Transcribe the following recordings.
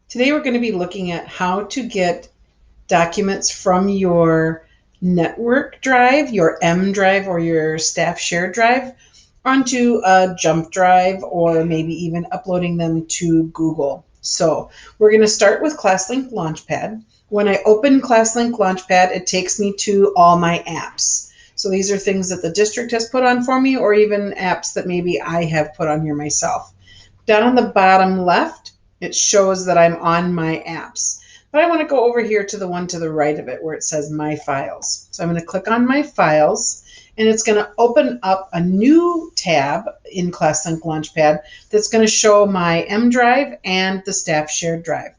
Today we're going to be looking at how to get documents from your network drive, your M drive, or your staff shared drive onto a jump drive, or maybe even uploading them to Google. So we're going to start with ClassLink Launchpad. When I open ClassLink Launchpad, it takes me to all my apps. So these are things that the district has put on for me, or even apps that maybe I have put on here myself. Down on the bottom left, it shows that I'm on my apps. But I want to go over here to the one to the right of it where it says My Files. So I'm going to click on My Files, and it's going to open up a new tab in ClassLink Launchpad that's going to show my M drive and the staff shared drive.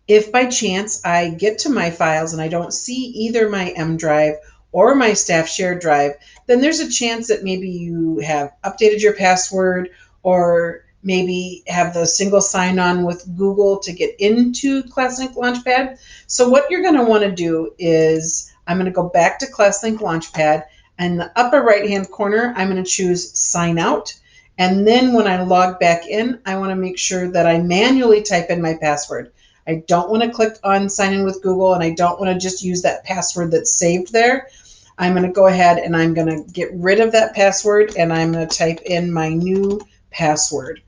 If by chance I get to My Files and I don't see either my M drive or my staff shared drive, then there's a chance that maybe you have updated your password, or maybe have the single sign-on with Google to get into ClassLink Launchpad. So what you're going to want to do is, I'm going to go back to ClassLink Launchpad, and in the upper right-hand corner, I'm going to choose Sign Out. And then when I log back in, I want to make sure that I manually type in my password. I don't want to click on Sign In with Google, and I don't want to just use that password that's saved there. I'm going to go ahead and I'm going to get rid of that password, and I'm going to type in my new password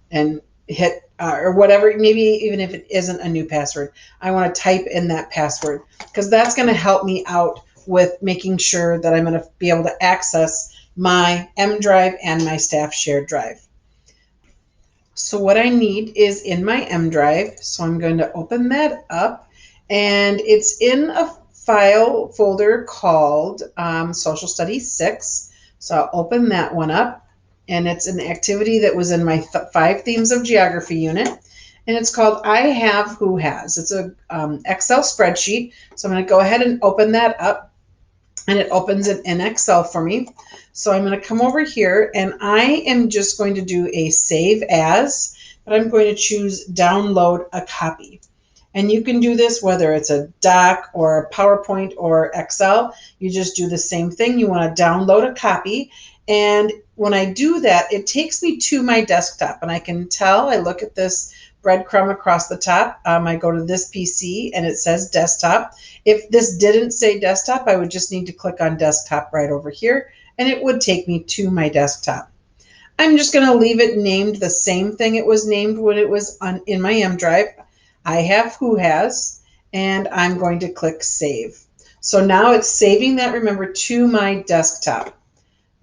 and hit or whatever, maybe even if it isn't a new password, I want to type in that password, because that's going to help me out with making sure that I'm going to be able to access my M drive and my staff shared drive. So what I need is in my M drive, so I'm going to open that up, and it's in a file folder called Social Studies 6. So I'll open that one up. And it's an activity that was in my 5 themes of geography unit, and it's called I Have Who Has. It's a Excel spreadsheet, so I'm going to go ahead and open that up, and it opens it in Excel for me. So I'm going to come over here, and I am just going to do a save as, but I'm going to choose download a copy. And you can do this whether it's a doc or a PowerPoint or Excel. You just do the same thing. You want to download a copy. And when I do that, it takes me to my desktop. And I can tell, I look at this breadcrumb across the top. I go to this PC and it says desktop. If this didn't say desktop, I would just need to click on desktop right over here, and it would take me to my desktop. I'm just going to leave it named the same thing it was named when it was in my M drive. I Have Who Has, and I'm going to click Save. So now it's saving that, remember, to my desktop.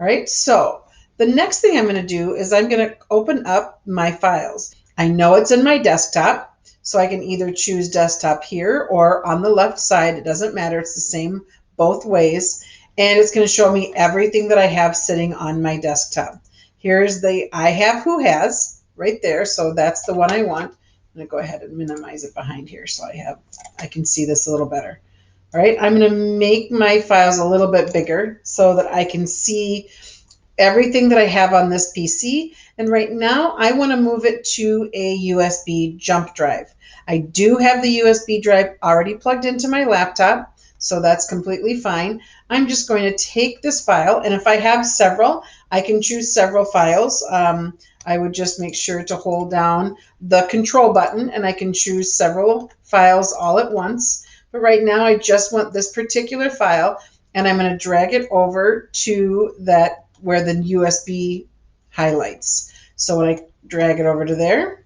All right, so the next thing I'm going to do is I'm going to open up My Files. I know it's in my desktop, so I can either choose desktop here or on the left side. It doesn't matter. It's the same both ways. And it's going to show me everything that I have sitting on my desktop. Here's the I Have Who Has right there, so that's the one I want. I'm going to go ahead and minimize it behind here so I can see this a little better. All right, I'm going to make my files a little bit bigger so that I can see everything that I have on this PC. And right now I want to move it to a USB jump drive. I do have the USB drive already plugged into my laptop, so that's completely fine. I'm just going to take this file, and if I have several, I can choose several files. I would just make sure to hold down the control button, and I can choose several files all at once. But right now I just want this particular file, and I'm going to drag it over to that where the USB highlights. So when I drag it over to there,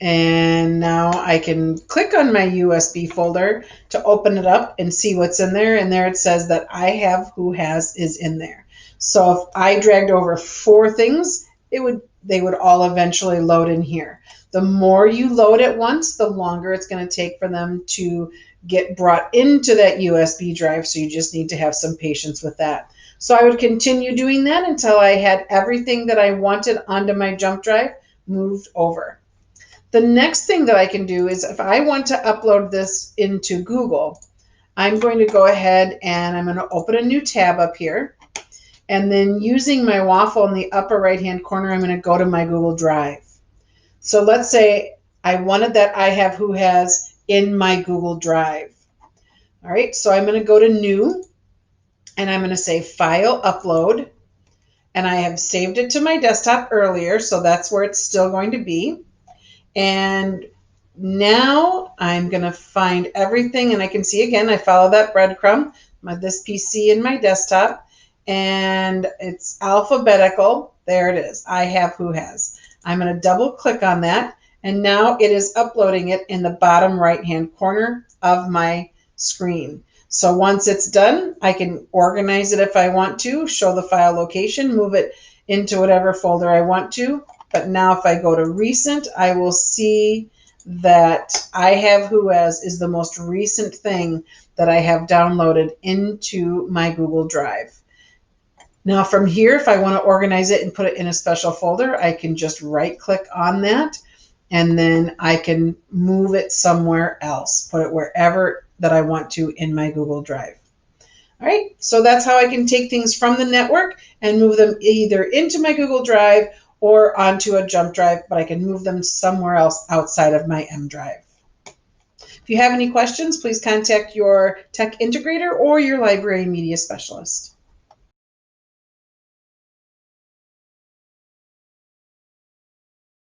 and now I can click on my USB folder to open it up and see what's in there. And there it says that I Have Who Has is in there. So if I dragged over 4 things, they would all eventually load in here. The more you load at once, the longer it's going to take for them to get brought into that USB drive. So you just need to have some patience with that. So I would continue doing that until I had everything that I wanted onto my jump drive moved over. The next thing that I can do is, if I want to upload this into Google, I'm going to go ahead and I'm going to open a new tab up here. And then using my waffle in the upper right-hand corner, I'm going to go to my Google Drive. So let's say I wanted that I Have Who Has in my Google Drive. All right, so I'm going to go to New, and I'm going to say File Upload. And I have saved it to my desktop earlier, so that's where it's still going to be. And now I'm going to find everything, and I can see again, I follow that breadcrumb, this PC and my desktop, and it's alphabetical. There it is. I have who has. I'm going to double click on that, and now it is uploading it in the bottom right hand corner of my screen. So once it's done, I can organize it if I want to, show the file location, move it into whatever folder I want to. But now if I go to recent, I will see that I have who has is the most recent thing that I have downloaded into my Google Drive. Now from here, if I want to organize it and put it in a special folder, I can just right click on that, and then I can move it somewhere else, put it wherever that I want to in my Google Drive. All right, so that's how I can take things from the network and move them either into my Google Drive or onto a jump drive, but I can move them somewhere else outside of my M drive. If you have any questions, please contact your tech integrator or your library media specialist.